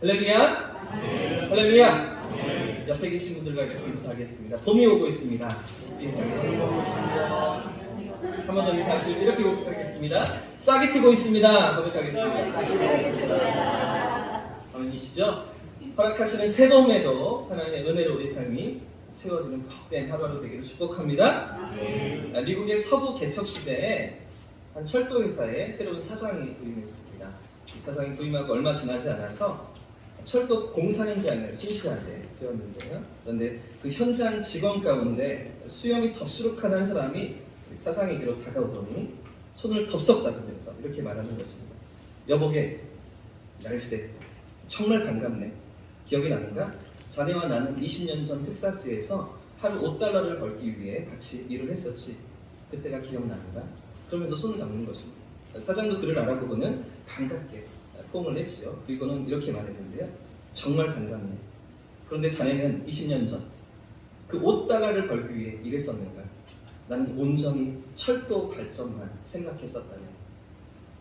할렐루야. 할렐루야. 옆에 계신 분들과 이렇게 인사하겠습니다. 봄이 오고 있습니다. 인사하겠습니다. 3번 더 인사하시면 이렇게 고백하겠습니다. 싹이 트고 있습니다. 고백하겠습니다. 아멘이시죠? 허락하시는 새 봄에도 하나님의 은혜로 우리 삶이 채워지는 복된 하루하루 되기를 축복합니다. 미국의 서부 개척 시대에 한 철도 회사에 새로운 사장이 부임했습니다. 이 사장이 부임하고 얼마 지나지 않아서 철도 공사 현장을 순시하게 되었는데요. 그런데 그 현장 직원 가운데 수염이 덥수룩한 한 사람이 사장에게로 다가오더니 손을 덥석 잡으면서 이렇게 말하는 것입니다. 여보게, 날쌔, 정말 반갑네. 기억이 나는가? 자네와 나는 20년 전 텍사스에서 하루 $5를 벌기 위해 같이 일을 했었지. 그때가 기억나는가? 그러면서 손을 잡는 것입니다. 사장도 그를 알아보고는 반갑게 포옹을 했지요. 그리고는 이렇게 말했는데요. 정말 반갑네. 그런데 자네는 20년 전 그 $5를 벌기 위해 일했었는가? 나는 온전히 철도 발전만 생각했었다네.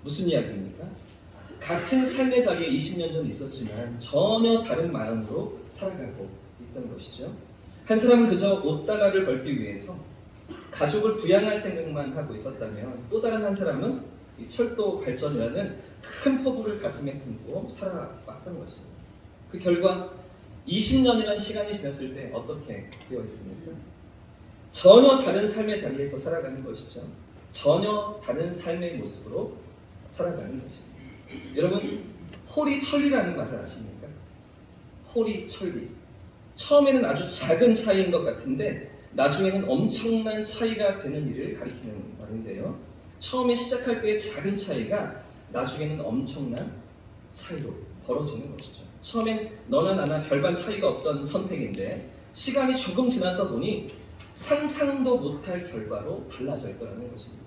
무슨 이야기입니까? 같은 삶의 자리에 20년 전 있었지만 전혀 다른 마음으로 살아가고 있던 것이죠. 한 사람은 그저 $5를 벌기 위해서 가족을 부양할 생각만 하고 있었다면 또 다른 한 사람은 이 철도 발전이라는 큰 포부를 가슴에 품고 살아왔던 것입니다. 그 결과 20년이라는 시간이 지났을 때 어떻게 되어 있습니까? 전혀 다른 삶의 자리에서 살아가는 것이죠. 전혀 다른 삶의 모습으로 살아가는 것입니다. 여러분, 호리철리라는 말을 아십니까? 호리철리. 처음에는 아주 작은 차이인 것 같은데 나중에는 엄청난 차이가 되는 일을 가리키는 말인데요. 처음에 시작할 때의 작은 차이가 나중에는 엄청난 차이로 벌어지는 것이죠. 처음엔 너나 나나 별반 차이가 없던 선택인데 시간이 조금 지나서 보니 상상도 못할 결과로 달라져 있더라는 것입니다.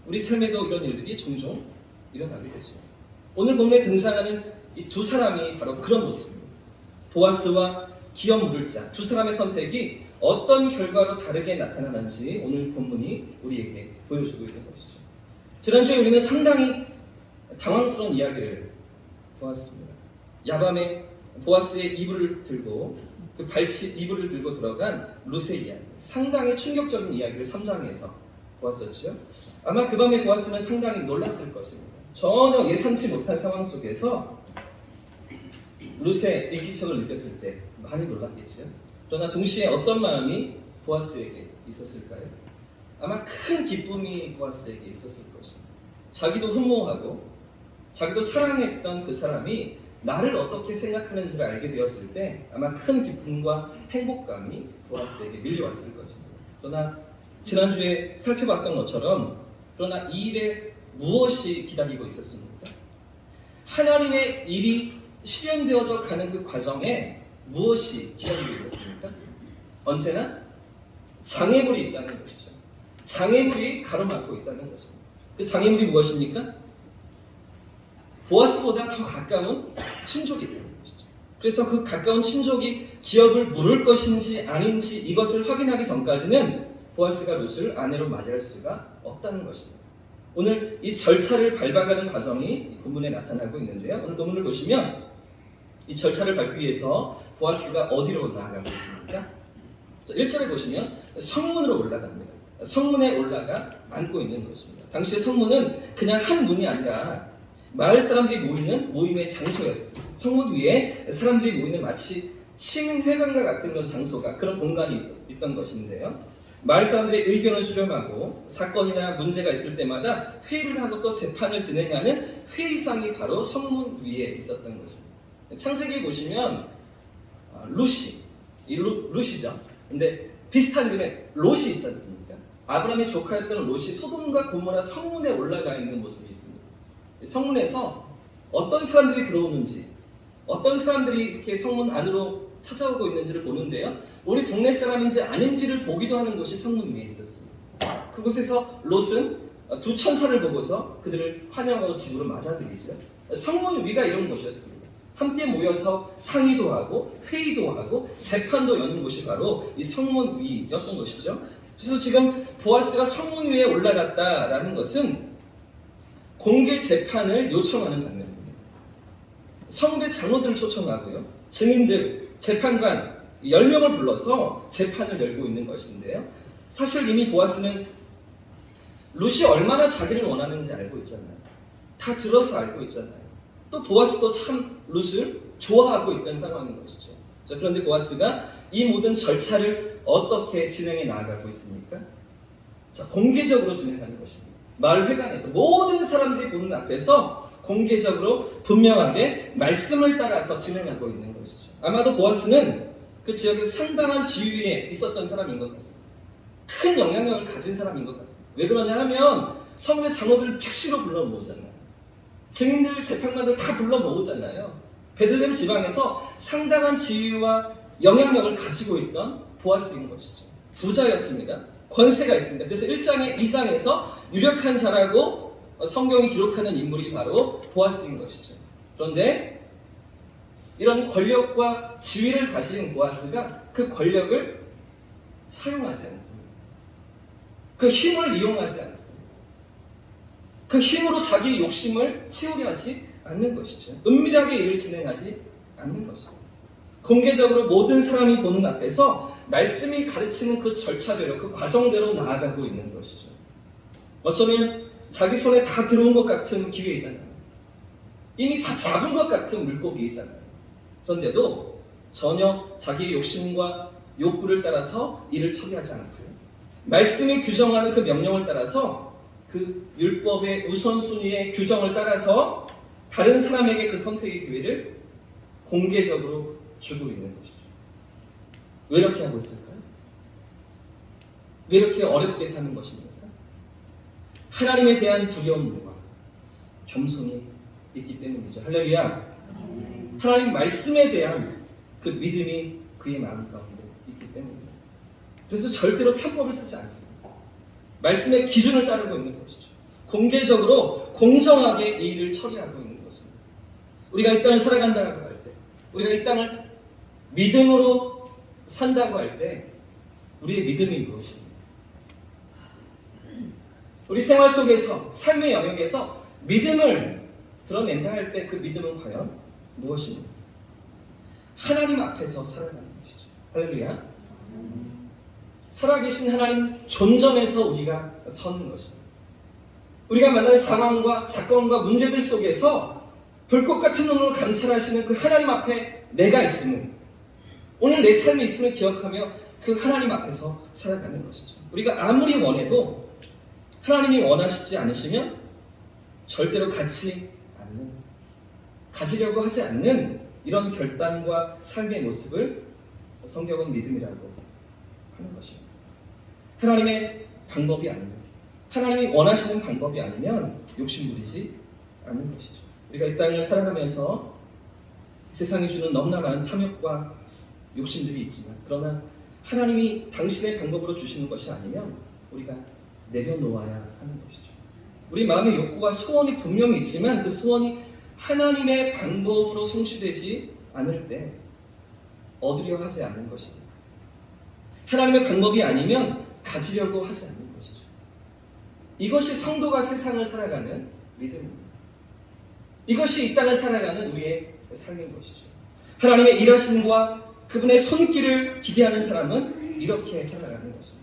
우리 삶에도 이런 일들이 종종 일어나게 되죠. 오늘 본문에 등장하는 이 두 사람이 바로 그런 모습입니다. 보아스와 기업 물을 자, 두 사람의 선택이 어떤 결과로 다르게 나타나는지 오늘 본문이 우리에게 보여주고 있는 것이죠. 지난주에 우리는 상당히 당황스러운 이야기를 보았습니다. 야밤에 보아스의 이불을 들고 그 이불을 들고 들어간 룻의 이야기, 상당히 충격적인 이야기를 3장에서 보았었죠. 아마 그 밤에 보아스는 상당히 놀랐을 것입니다. 전혀 예상치 못한 상황 속에서 룻의 인기척을 느꼈을 때 많이 놀랐겠죠. 그러나 동시에 어떤 마음이 보아스에게 있었을까요? 아마 큰 기쁨이 보아스에게 있었을 것입니다. 자기도 흠모하고 자기도 사랑했던 그 사람이 나를 어떻게 생각하는지를 알게 되었을 때 아마 큰 기쁨과 행복감이 보아스에게 밀려왔을 것입니다. 그러나 지난주에 살펴봤던 것처럼 그러나 이 일에 무엇이 기다리고 있었습니까? 하나님의 일이 실현되어져 가는 그 과정에 무엇이 기다리고 있었습니까? 언제나 장애물이 있다는 것이죠. 장애물이 가로막고 있다는 것입니다. 그 장애물이 무엇입니까? 보아스보다 더 가까운 친족이 되는 것이죠. 그래서 그 가까운 친족이 기업을 물을 것인지 아닌지 이것을 확인하기 전까지는 보아스가 룻을 아내로 맞이할 수가 없다는 것입니다. 오늘 이 절차를 밟아가는 과정이 본문에 나타나고 있는데요. 오늘 본문을 보시면 이 절차를 밟기 위해서 보아스가 어디로 나아가고 있습니까? 1절에 보시면 성문으로 올라갑니다. 성문에 올라가 앉고 있는 것입니다. 당시의 성문은 그냥 한 문이 아니라 마을 사람들이 모이는 모임의 장소였습니다. 성문 위에 사람들이 모이는 마치 시민회관과 같은 그런 장소가, 그런 공간이 있던 것인데요. 마을 사람들의 의견을 수렴하고 사건이나 문제가 있을 때마다 회의를 하고 또 재판을 진행하는 회의상이 바로 성문 위에 있었던 것입니다. 창세기에 보시면 룻이죠. 근데 비슷한 이름의 롯이 있지 않습니까? 아브라함의 조카였던 롯이 소돔과 고모라 성문에 올라가 있는 모습이 있습니다. 성문에서 어떤 사람들이 들어오는지, 어떤 사람들이 이렇게 성문 안으로 찾아오고 있는지를 보는데요. 우리 동네 사람인지 아닌지를 보기도 하는 곳이 성문 위에 있었습니다. 그곳에서 롯은 두 천사를 보고서 그들을 환영하고 집으로 맞아들이죠. 성문 위가 이런 곳이었습니다. 함께 모여서 상의도 하고 회의도 하고 재판도 여는 곳이 바로 이 성문 위였던 것이죠. 그래서 지금 보아스가 성문 위에 올라갔다라는 것은 공개 재판을 요청하는 장면입니다. 성배 장로들을 초청하고요. 증인들, 재판관 10명을 불러서 재판을 열고 있는 것인데요. 사실 이미 보아스는 룻이 얼마나 자기를 원하는지 알고 있잖아요. 다 들어서 알고 있잖아요. 또 보아스도 참 룻을 좋아하고 있던 상황인 것이죠. 자, 그런데 보아스가 이 모든 절차를 어떻게 진행해 나아가고 있습니까? 자, 공개적으로 진행하는 것입니다. 마을 회관에서 모든 사람들이 보는 앞에서 공개적으로 분명하게 말씀을 따라서 진행하고 있는 것이죠. 아마도 보아스는 그 지역에서 상당한 지위에 있었던 사람인 것 같습니다. 큰 영향력을 가진 사람인 것 같습니다. 왜 그러냐 하면 성배 장로들을 즉시로 불러 모으잖아요. 증인들, 재판관들 다 불러 모으잖아요. 베들레헴 지방에서 상당한 지위와 영향력을 가지고 있던 보아스인 것이죠. 부자였습니다. 권세가 있습니다. 그래서 1장에 2장에서 유력한 자라고 성경이 기록하는 인물이 바로 보아스인 것이죠. 그런데 이런 권력과 지위를 가진 보아스가 그 권력을 사용하지 않습니다. 그 힘을 이용하지 않습니다. 그 힘으로 자기의 욕심을 채우려 하지 않는 것이죠. 은밀하게 일을 진행하지 않는 것이죠. 공개적으로 모든 사람이 보는 앞에서 말씀이 가르치는 그 절차대로, 그 과정대로 나아가고 있는 것이죠. 어쩌면 자기 손에 다 들어온 것 같은 기회이잖아요. 이미 다 잡은 것 같은 물고기이잖아요. 그런데도 전혀 자기의 욕심과 욕구를 따라서 일을 처리하지 않고요. 말씀이 규정하는 그 명령을 따라서 그 율법의 우선순위의 규정을 따라서 다른 사람에게 그 선택의 기회를 공개적으로 주고 있는 것이죠. 왜 이렇게 하고 있을까요? 왜 이렇게 어렵게 사는 것입니까? 하나님에 대한 두려움과 겸손이 있기 때문이죠. 할렐루야. 하나님 말씀에 대한 그 믿음이 그의 마음 가운데 있기 때문입니다. 그래서 절대로 편법을 쓰지 않습니다. 말씀의 기준을 따르고 있는 것이죠. 공개적으로 공정하게 이 일을 처리하고 있는 것입니다. 우리가 이 땅을 살아간다고 할 때, 우리가 이 땅을 믿음으로 산다고 할 때 우리의 믿음이 무엇입니까? 우리 생활 속에서, 삶의 영역에서 믿음을 드러낸다 할 때 그 믿음은 과연 무엇입니까? 하나님 앞에서 살아가는 것이죠. 할렐루야. 살아계신 하나님 존전에서 우리가 서는 것입니다. 우리가 만나는 상황과 사건과 문제들 속에서 불꽃 같은 눈으로 감찰하시는 그 하나님 앞에 내가 있음을, 오늘 내 삶이 있음을 기억하며 그 하나님 앞에서 살아가는 것이죠. 우리가 아무리 원해도 하나님이 원하시지 않으시면 절대로 가지려고 하지 않는 이런 결단과 삶의 모습을 성경은 믿음이라고 하는 것입니다. 하나님의 방법이 아니면, 하나님이 원하시는 방법이 아니면 욕심부리지 않는 것이죠. 우리가 이 땅을 살아가면서 세상이 주는 너무나 많은 탐욕과 욕심들이 있지만, 그러나 하나님이 당신의 방법으로 주시는 것이 아니면 우리가 내려놓아야 하는 것이죠. 우리 마음의 욕구와 소원이 분명히 있지만 그 소원이 하나님의 방법으로 성취되지 않을 때 얻으려 하지 않는 것입니다. 하나님의 방법이 아니면 가지려고 하지 않는 것이죠. 이것이 성도가 세상을 살아가는 믿음입니다. 이것이 이 땅을 살아가는 우리의 삶인 것이죠. 하나님의 일하심과 그분의 손길을 기대하는 사람은 이렇게 살아가는 것입니다.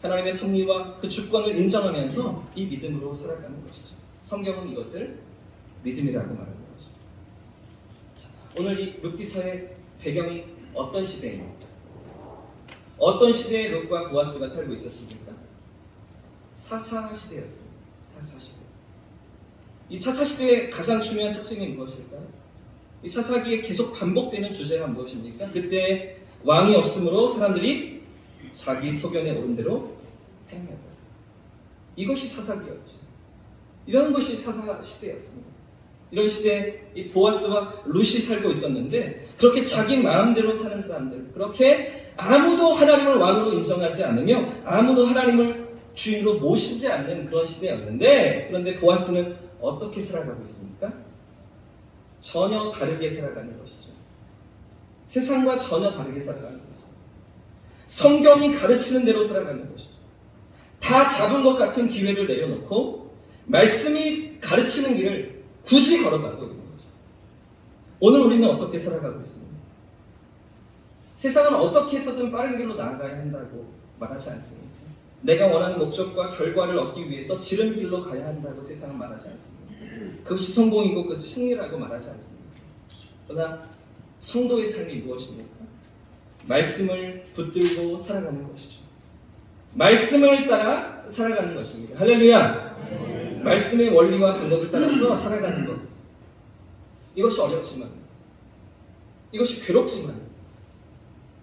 하나님의 섭리와 그 주권을 인정하면서 이 믿음으로 살아가는 것이죠. 성경은 이것을 믿음이라고 말하는 거죠. 오늘 이 룻기서의 배경이 어떤 시대입니까? 어떤 시대에 룻과 보아스가 살고 있었습니까? 사사시대였습니다. 사사시대. 이 사사시대의 가장 중요한 특징이 무엇일까요? 이 사사기에 계속 반복되는 주제가 무엇입니까? 그때 왕이 없으므로 사람들이 자기 소견에 오른 대로 행하다. 이것이 사사기였죠. 이런 것이 사사시대였습니다. 이런 시대에 이 보아스와 룻이 살고 있었는데, 그렇게 자기 마음대로 사는 사람들, 그렇게 아무도 하나님을 왕으로 인정하지 않으며 아무도 하나님을 주인으로 모시지 않는 그런 시대였는데, 그런데 보아스는 어떻게 살아가고 있습니까? 전혀 다르게 살아가는 것이죠. 세상과 전혀 다르게 살아가는 것이죠. 성경이 가르치는 대로 살아가는 것이죠. 다 잡은 것 같은 기회를 내려놓고 말씀이 가르치는 길을 굳이 걸어가고 있는 거죠. 오늘 우리는 어떻게 살아가고 있습니까? 세상은 어떻게 해서든 빠른 길로 나아가야 한다고 말하지 않습니다. 내가 원하는 목적과 결과를 얻기 위해서 지른 길로 가야 한다고 세상은 말하지 않습니다. 그것이 성공이고 그것이 승리라고 말하지 않습니다. 그러나 성도의 삶이 무엇입니까? 말씀을 붙들고 살아가는 것이죠. 말씀을 따라 살아가는 것입니다. 할렐루야! 말씀의 원리와 방법을 따라서 살아가는 것. 이것이 어렵지만, 이것이 괴롭지만,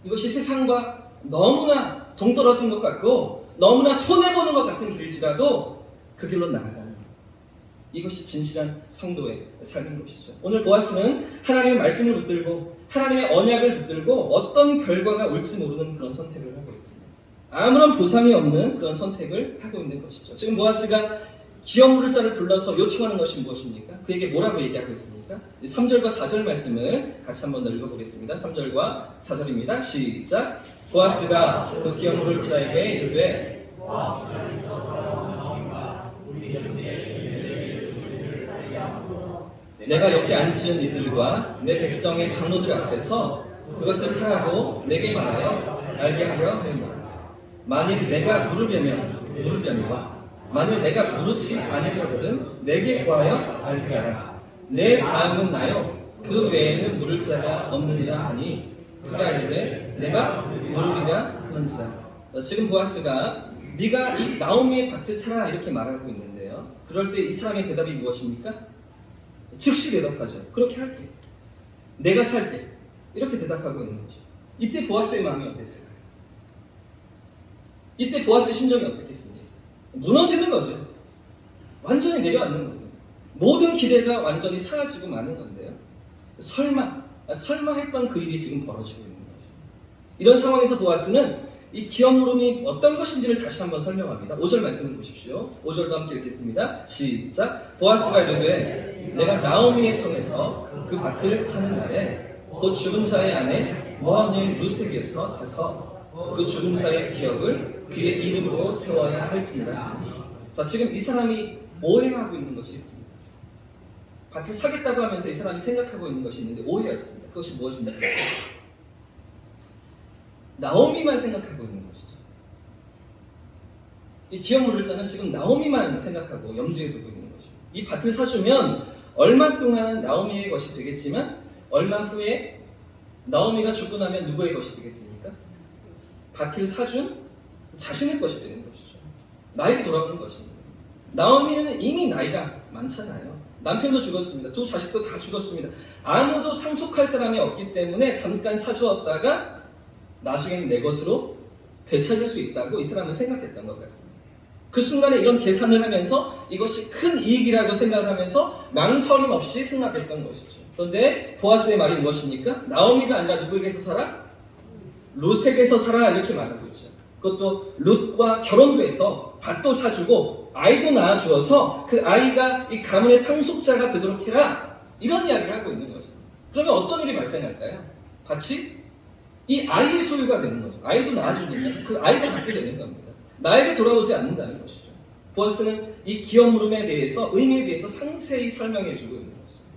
이것이 세상과 너무나 동떨어진 것 같고 너무나 손해보는 것 같은 길일지라도 그 길로 나아가는 것. 이것이 진실한 성도의 삶인 것이죠. 오늘 보아스는 하나님의 말씀을 붙들고 하나님의 언약을 붙들고 어떤 결과가 올지 모르는 그런 선택을 하고 있습니다. 아무런 보상이 없는 그런 선택을 하고 있는 것이죠. 지금 보아스가 기업 물을 자를 불러서 요청하는 것이 무엇입니까? 그에게 뭐라고 얘기하고 있습니까? 3절과 4절 말씀을 같이 한번 읽어보겠습니다. 3절과 4절입니다. 시작! 보아스가 그 기업 물을 자에게 이르되 내가 여기 앉은 이들과 내 백성의 장로들 앞에서 그것을 사하고 내게 말하여 알게 하려 하였노라. 만일 내가 물으려니와 만일 내가 물으지 아니하거든 내게 구하여 알게 하라. 내 다음은 나요 그 외에는 물을 자가 없느니라 하니 그가 이르되 내가 물으리라 하는지라. 지금 보아스가 네가 이 나오미의 밭을 사라 이렇게 말하고 있는데요. 그럴 때 이 사람의 대답이 무엇입니까? 즉시 대답하죠. 그렇게 할게. 내가 살게. 이렇게 대답하고 있는 거죠. 이때 보아스의 마음이 어땠을까요? 이때 보아스의 심정이 어떻겠습니까? 무너지는 거죠. 완전히 내려앉는 거예요. 모든 기대가 완전히 사라지고 마는 건데요. 설마 했던 그 일이 지금 벌어지고 있는 거죠. 이런 상황에서 보아스는 이 기업 물음이 어떤 것인지를 다시 한번 설명합니다. 5절 말씀을 보십시오. 5절도 함께 읽겠습니다. 시작! 보아스가 이르되 내가 나오미의 손에서 그 밭을 사는 날에 곧 죽은 자의 아내 모압 여인 루색에서 사서 그 죽은 자의 기업을 그의 이름으로 세워야 할지니라. 자, 지금 이 사람이 오해하고 있는 것이 있습니다. 밭을 사겠다고 하면서 이 사람이 생각하고 있는 것이 있는데 오해였습니다. 그것이 무엇입니까? 나오미만 생각하고 있는 것이죠. 이 기업 물을 자는 지금 나오미만 생각하고 염두에 두고 있는 것이죠. 이 밭을 사주면 얼마 동안은 나오미의 것이 되겠지만 얼마 후에 나오미가 죽고 나면 누구의 것이 되겠습니까? 밭을 사준 자신의 것이 되는 것이죠. 나에게 돌아오는 것입니다. 나오미는 이미 나이가 많잖아요. 남편도 죽었습니다. 두 자식도 다 죽었습니다. 아무도 상속할 사람이 없기 때문에 잠깐 사주었다가 나중에는 내 것으로 되찾을 수 있다고 이 사람은 생각했던 것 같습니다. 그 순간에 이런 계산을 하면서 이것이 큰 이익이라고 생각을 하면서 망설임 없이 승낙했던 것이죠. 그런데 보아스의 말이 무엇입니까? 나오미가 아니라 누구에게서 살아? 룻에게서 살아 이렇게 말하고 있죠. 그것도 룻과 결혼도 해서 밭도 사주고 아이도 낳아주어서 그 아이가 이 가문의 상속자가 되도록 해라 이런 이야기를 하고 있는 거죠. 그러면 어떤 일이 발생할까요? 밭이 이 아이의 소유가 되는 거죠. 아이도 낳아주니까 그 아이가 갖게 되는 겁니다. 나에게 돌아오지 않는다는 것이죠. 보아스는 이 기업 물음에 대해서 의미에 대해서 상세히 설명해 주고 있는 것입니다.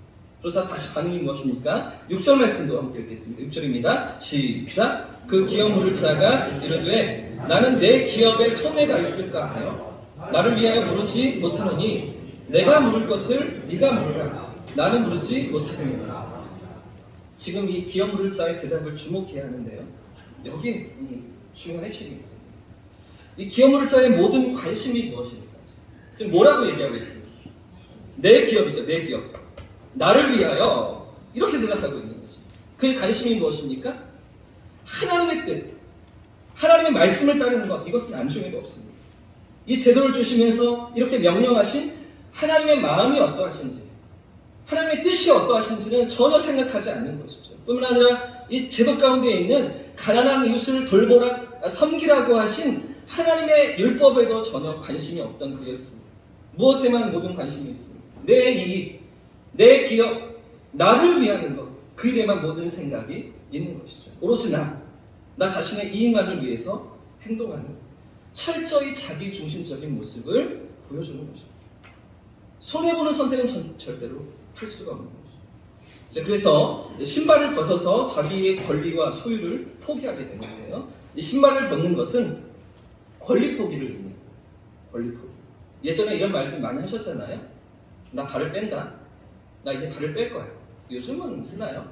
그래서 다시 반응이 무엇입니까? 6절 말씀도 함께 읽겠습니다. 6절입니다. 시작! 그 기업 물을 자가 이르되 나는 내 기업에 손해가 있을까 하여 나를 위하여 물으지 못하노니 내가 물을 것을 네가 물으라. 나는 물으지 못하겠노라. 지금 이 기업 물을 자의 대답을 주목해야 하는데요. 여기에 중요한 핵심이 있습니다. 이 기업 물을 자의 모든 관심이 무엇입니까? 지금 뭐라고 얘기하고 있습니까? 내 기업이죠. 내 기업. 나를 위하여 이렇게 대답하고 있는 거죠. 그의 관심이 무엇입니까? 하나님의 뜻, 하나님의 말씀을 따르는 것, 이것은 안중에도 없습니다. 이 제도를 주시면서 이렇게 명령하신 하나님의 마음이 어떠하신지, 하나님의 뜻이 어떠하신지는 전혀 생각하지 않는 것이죠. 뿐만 아니라 이 제도 가운데 있는 가난한 이웃을 돌보라, 섬기라고 하신 하나님의 율법에도 전혀 관심이 없던 그였습니다. 무엇에만 모든 관심이 있습니다. 내 이익, 내 기업, 나를 위하는 것, 그 일에만 모든 생각이 있는 것이죠. 오로지 나 자신의 이익만을 위해서 행동하는 철저히 자기 중심적인 모습을 보여주는 것입니다. 손해보는 선택은 절대로 할 수가 없는 거죠. 그래서 신발을 벗어서 자기의 권리와 소유를 포기하게 되는데요. 이 신발을 벗는 것은 권리 포기를 의미해요. 권리 포기. 예전에 이런 말들 많이 하셨잖아요. 나 발을 뺀다. 나 이제 발을 뺄 거야. 요즘은 쓰나요?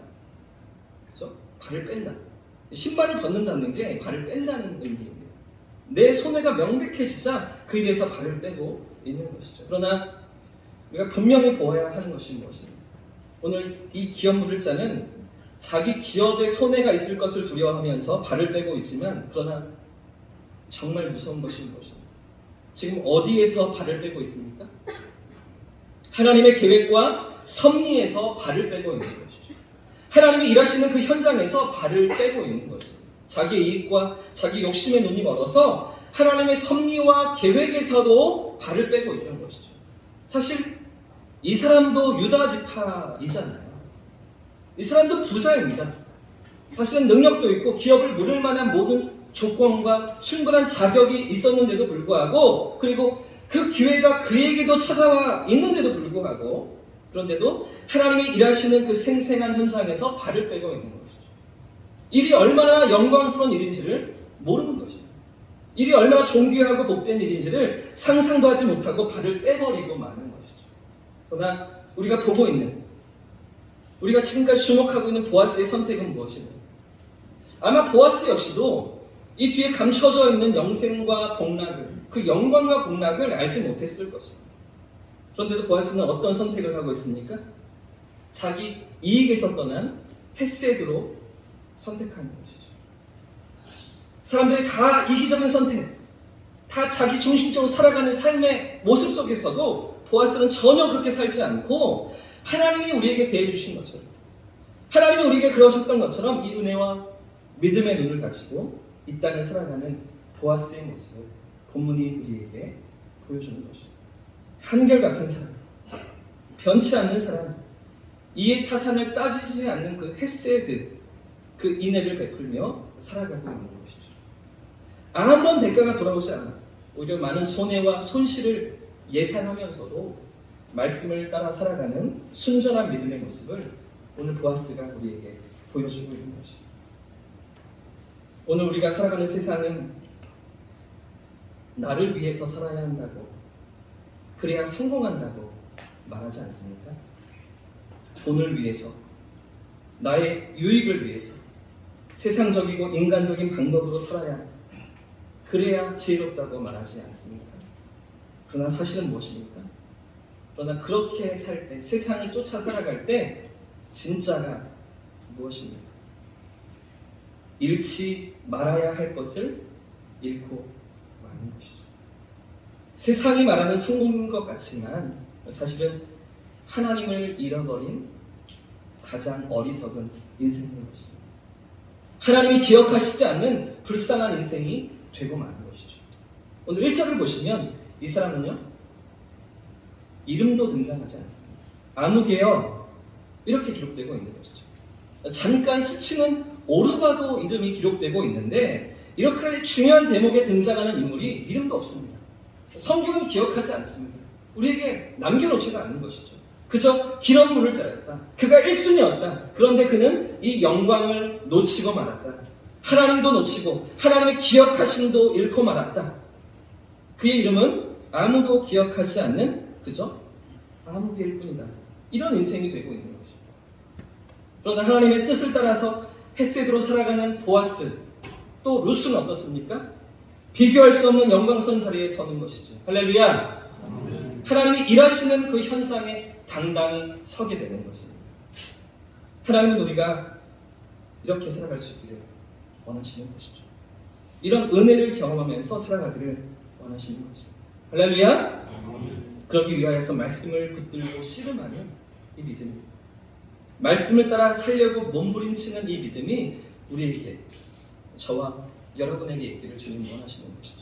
그죠? 발을 뺀다. 신발을 벗는다는 게 발을 뺀다는 의미입니다. 내 손해가 명백해지자 그 일에서 발을 빼고 있는 것이죠. 그러나 우리가 분명히 보아야 하는 것이 무엇입니까? 오늘 이 기업 물을자는 자기 기업에 손해가 있을 것을 두려워하면서 발을 빼고 있지만, 그러나 정말 무서운 것이 무엇입니까? 지금 어디에서 발을 빼고 있습니까? 하나님의 계획과 섭리에서 발을 빼고 있는 것이죠. 하나님이 일하시는 그 현장에서 발을 빼고 있는 것입니다. 자기 이익과 자기 욕심의 눈이 멀어서 하나님의 섭리와 계획에서도 발을 빼고 있는 것이죠. 사실 이 사람도 유다 지파이잖아요. 이 사람도 부자입니다. 사실은 능력도 있고 기업을 누릴 만한 모든 조건과 충분한 자격이 있었는데도 불구하고, 그리고 그 기회가 그에게도 찾아와 있는데도 불구하고, 그런데도 하나님이 일하시는 그 생생한 현장에서 발을 빼고 있는 것이죠. 일이 얼마나 영광스러운 일인지를 모르는 것입니다. 일이 얼마나 존귀하고 복된 일인지를 상상도 하지 못하고 발을 빼버리고 마는 것이죠. 그러나 우리가 보고 있는, 우리가 지금까지 주목하고 있는 보아스의 선택은 무엇입니까? 아마 보아스 역시도 이 뒤에 감춰져 있는 영생과 복락을, 그 영광과 복락을 알지 못했을 것입니다. 그런데도 보아스는 어떤 선택을 하고 있습니까? 자기 이익에서 떠난 헤세드로 선택하는 것이죠. 사람들이 다 이기적인 선택, 다 자기 중심적으로 살아가는 삶의 모습 속에서도 보아스는 전혀 그렇게 살지 않고, 하나님이 우리에게 대해주신 것처럼, 하나님이 우리에게 그러셨던 것처럼 이 은혜와 믿음의 눈을 가지고 이 땅을 살아가는 보아스의 모습을 본문이 우리에게 보여주는 것입니다. 한결같은 사람, 변치 않는 사람, 이의 타산을 따지지 않는 그 헤세드, 그 인애를 베풀며 살아가고 있는 것이죠. 아무런 대가가 돌아오지 않아 오히려 많은 손해와 손실을 예상하면서도 말씀을 따라 살아가는 순전한 믿음의 모습을 오늘 보아스가 우리에게 보여주고 있는 것입니다. 오늘 우리가 살아가는 세상은 나를 위해서 살아야 한다고, 그래야 성공한다고 말하지 않습니까? 돈을 위해서, 나의 유익을 위해서 세상적이고 인간적인 방법으로 살아야, 그래야 지혜롭다고 말하지 않습니까? 그러나 사실은 무엇입니까? 그러나 그렇게 살 때, 세상을 쫓아 살아갈 때 진짜가 무엇입니까? 잃지 말아야 할 것을 잃고 마는 것이죠. 세상이 말하는 성공인 것 같지만 사실은 하나님을 잃어버린 가장 어리석은 인생인 것입니다. 하나님이 기억하시지 않는 불쌍한 인생이 되고 마는 것이죠. 오늘 1절을 보시면 이 사람은요, 이름도 등장하지 않습니다. 아무개여 이렇게 기록되고 있는 것이죠. 잠깐 스치는 오르바도 이름이 기록되고 있는데, 이렇게 중요한 대목에 등장하는 인물이 이름도 없습니다. 성경은 기억하지 않습니다. 우리에게 남겨놓지가 않는 것이죠. 그저 기업 물을 자였다. 그가 1순위였다. 그런데 그는 이 영광을 놓치고 말았다. 하나님도 놓치고 하나님의 기억하심도 잃고 말았다. 그의 이름은 아무도 기억하지 않는 그저 아무개일 뿐이다. 이런 인생이 되고 있는 것입니다. 그러나 하나님의 뜻을 따라서 헤세드로 살아가는 보아스, 또 루스는 어떻습니까? 비교할 수 없는 영광스러운 자리에 서는 것이죠. 할렐루야! 하나님이 일하시는 그 현장에 당당히 서게 되는 것입니다. 하나님은 우리가 이렇게 살아갈 수 있기를 원하시는 것이죠. 이런 은혜를 경험하면서 살아가기를 원하시는 것입니다. 할렐루야! 그러기 위하여서 말씀을 붙들고 씨름하는 이 믿음입니다. 말씀을 따라 살려고 몸부림치는 이 믿음이 우리에게, 저와 여러분에게 있기를 주님 원하시는 것이죠.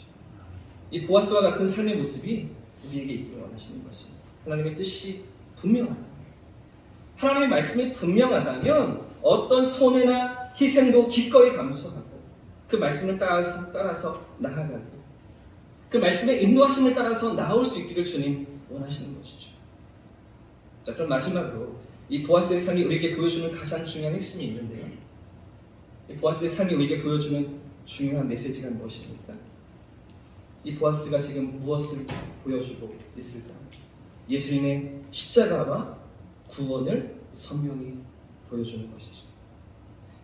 이 보아스와 같은 삶의 모습이 우리에게 있기를 원하시는 것입니다. 하나님의 뜻이 분명하다. 하나님의 말씀이 분명하다면 어떤 손해나 희생도 기꺼이 감수하고 그 말씀을 따라서 나아가고, 그 말씀의 인도하심을 따라서 나올 수 있기를 주님 원하시는 것이죠. 자, 그럼 마지막으로 이 보아스의 삶이 우리에게 보여주는 가장 중요한 핵심이 있는데요. 이 보아스의 삶이 우리에게 보여주는 중요한 메시지가 무엇입니까? 이 보아스가 지금 무엇을 보여주고 있을까? 예수님의 십자가와 구원을 선명히 보여주는 것이죠.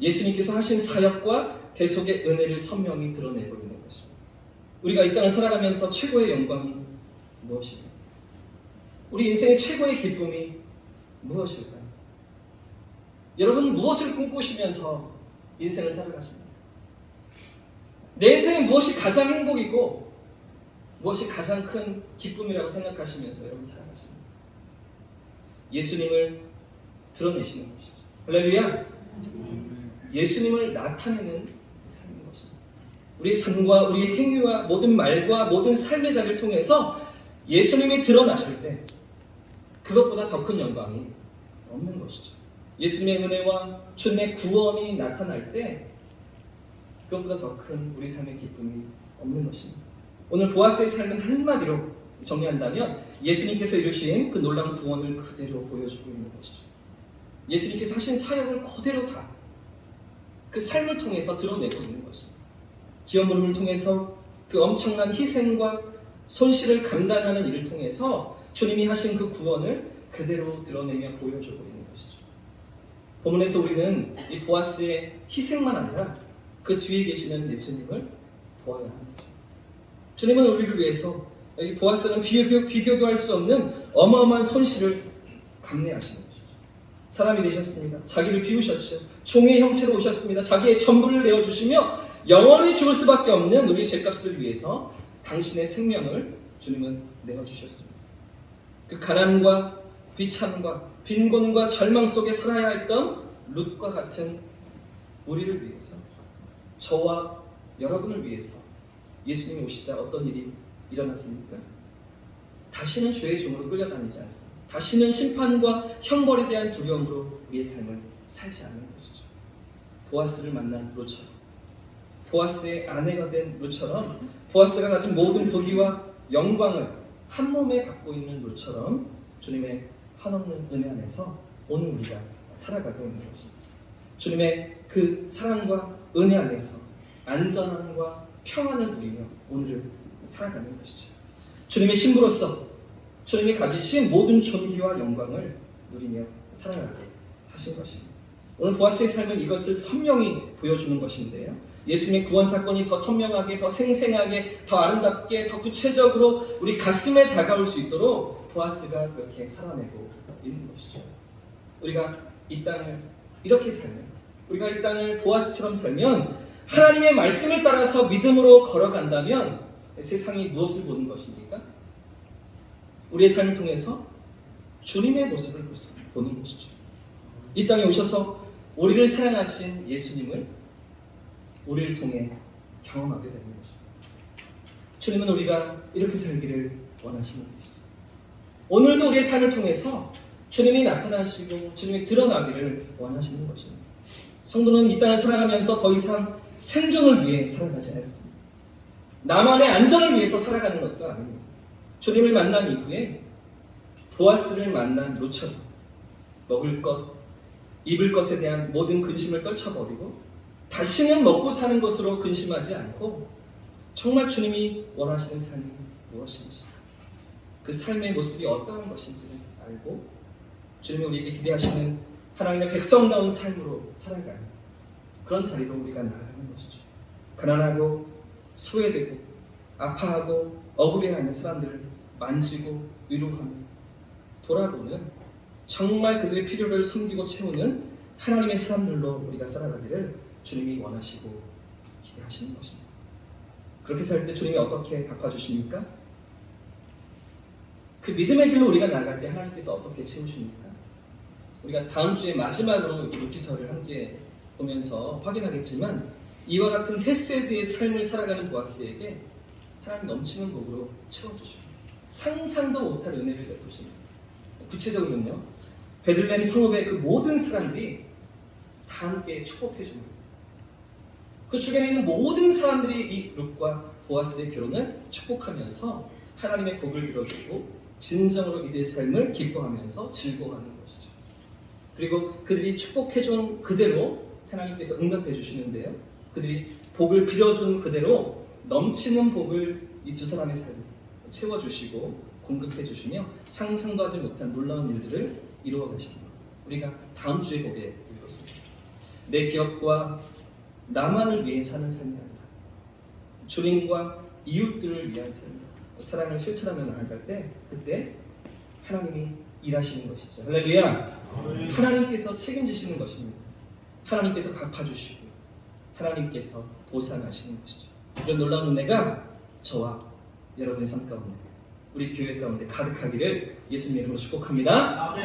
예수님께서 하신 사역과 대속의 은혜를 선명히 드러내고 있는 것입니다. 우리가 이 땅을 살아가면서 최고의 영광이 무엇일까요? 우리 인생의 최고의 기쁨이 무엇일까요? 여러분 무엇을 꿈꾸시면서 인생을 살아가십니까? 내 인생에 무엇이 가장 행복이고 무엇이 가장 큰 기쁨이라고 생각하시면서 여러분 살아가십니까? 예수님을 드러내시는 것이죠. 할렐루야! 예수님을 나타내는 삶인 것입니다. 우리의 삶과 우리의 행위와 모든 말과 모든 삶의 자리를 통해서 예수님이 드러나실 때 그것보다 더 큰 영광이 없는 것이죠. 예수님의 은혜와 주님의 구원이 나타날 때 그것보다 더 큰 우리 삶의 기쁨이 없는 것입니다. 오늘 보아스의 삶은 한마디로 정리한다면 예수님께서 이루신 그 놀라운 구원을 그대로 보여주고 있는 것이죠. 예수님께서 하신 사역을 그대로 다 그 삶을 통해서 드러내고 있는 것입니다. 기업 물음을 통해서 그 엄청난 희생과 손실을 감당하는 일을 통해서 주님이 하신 그 구원을 그대로 드러내며 보여주고 있는 것이죠. 본문에서 우리는 이 보아스의 희생만 아니라 그 뒤에 계시는 예수님을 보아야 합니다. 주님은 우리를 위해서 이 보아스는 비교도 할 수 없는 어마어마한 손실을 감내하시는 것이죠. 사람이 되셨습니다. 자기를 비우셨죠. 종의 형체로 오셨습니다. 자기의 전부를 내어주시며 영원히 죽을 수밖에 없는 우리 죄값을 위해서 당신의 생명을 주님은 내어주셨습니다. 그 가난과 비참과 빈곤과 절망 속에 살아야 했던 룻과 같은 우리를 위해서, 저와 여러분을 위해서 예수님이 오시자 어떤 일이 일어났습니까? 다시는 죄의 종으로 끌려다니지 않습니다. 다시는 심판과 형벌에 대한 두려움으로 우리의 삶을 살지 않는 것이죠. 보아스를 만난 룻처럼, 보아스의 아내가 된 룻처럼, 보아스가 가진 모든 부귀와 영광을 한 몸에 갖고 있는 룻처럼 주님의 한없는 은혜 안에서 오늘 우리가 살아가고 있는 것입니다. 주님의 그 사랑과 은혜 안에서 안전함과 평안을 누리며 오늘을 살아가는 것이죠. 주님의 신부로서 주님이 가지신 모든 존귀와 영광을 누리며 살아가게 하신 것입니다. 오늘 보아스의 삶은 이것을 선명히 보여주는 것인데요. 예수님의 구원 사건이 더 선명하게, 더 생생하게, 더 아름답게, 더 구체적으로 우리 가슴에 다가올 수 있도록 보아스가 그렇게 살아내고 있는 것이죠. 우리가 이 땅을 이렇게 살면, 우리가 이 땅을 보아스처럼 살면, 하나님의 말씀을 따라서 믿음으로 걸어간다면 세상이 무엇을 보는 것입니까? 우리의 삶을 통해서 주님의 모습을 보는 것이죠. 이 땅에 오셔서 우리를 사랑하신 예수님을 우리를 통해 경험하게 되는 것입니다. 주님은 우리가 이렇게 살기를 원하시는 것이죠. 오늘도 우리의 삶을 통해서 주님이 나타나시고 주님이 드러나기를 원하시는 것입니다. 성도는 이 땅을 살아가면서 더 이상 생존을 위해 살아가지 않습니다. 나만의 안전을 위해서 살아가는 것도 아닙니다. 주님을 만난 이후에 보아스를 만난 룻처럼 먹을 것, 입을 것에 대한 모든 근심을 떨쳐버리고 다시는 먹고 사는 것으로 근심하지 않고 정말 주님이 원하시는 삶이 무엇인지, 그 삶의 모습이 어떠한 것인지를 알고 주님이 우리에게 기대하시는 하나님의 백성다운 삶으로 살아가는 그런 자리로 우리가 나아가는 것이죠. 가난하고 소외되고 아파하고 억울해하는 사람들을 만지고 위로하며 돌아보는, 정말 그들의 필요를 섬기고 채우는 하나님의 사람들로 우리가 살아가기를 주님이 원하시고 기대하시는 것입니다. 그렇게 살 때 주님이 어떻게 갚아주십니까? 그 믿음의 길로 우리가 나아갈 때 하나님께서 어떻게 채우십니까? 우리가 다음 주에 마지막으로 룻기서를 함께 보면서 확인하겠지만 이와 같은 헤세드의 삶을 살아가는 보아스에게 하나님 넘치는 복으로 채워주십니다. 상상도 못할 은혜를 베푸십니다. 구체적으로는요, 베들레헴 성읍의 그 모든 사람들이 다 함께 축복해 줍니다. 그 주변에 있는 모든 사람들이 이 룻과 보아스의 결혼을 축복하면서 하나님의 복을 빌어주고 진정으로 이들의 삶을 기뻐하면서 즐거워하는 것이죠. 그리고 그들이 축복해준 그대로 하나님께서 응답해 주시는데요. 그들이 복을 빌어준 그대로 넘치는 복을 이 두 사람의 삶에 채워주시고 공급해 주시며 상상도 하지 못한 놀라운 일들을 이루어 가시는 것. 우리가 다음 주에 보게 될 것입니다. 내 기업과 나만을 위해 사는 삶이 아니라 주님과 이웃들을 위한 삶, 사랑을 실천하며 나아갈 때 그때 하나님이 일하시는 것이죠. 할렐루야. 하나님께서 책임지시는 것입니다. 하나님께서 갚아주시고 하나님께서 보상하시는 것이죠. 이런 놀라운 은혜가 저와 여러분의 삶 가운데, 우리 교회 가운데 가득하기를 예수님 이름으로 축복합니다.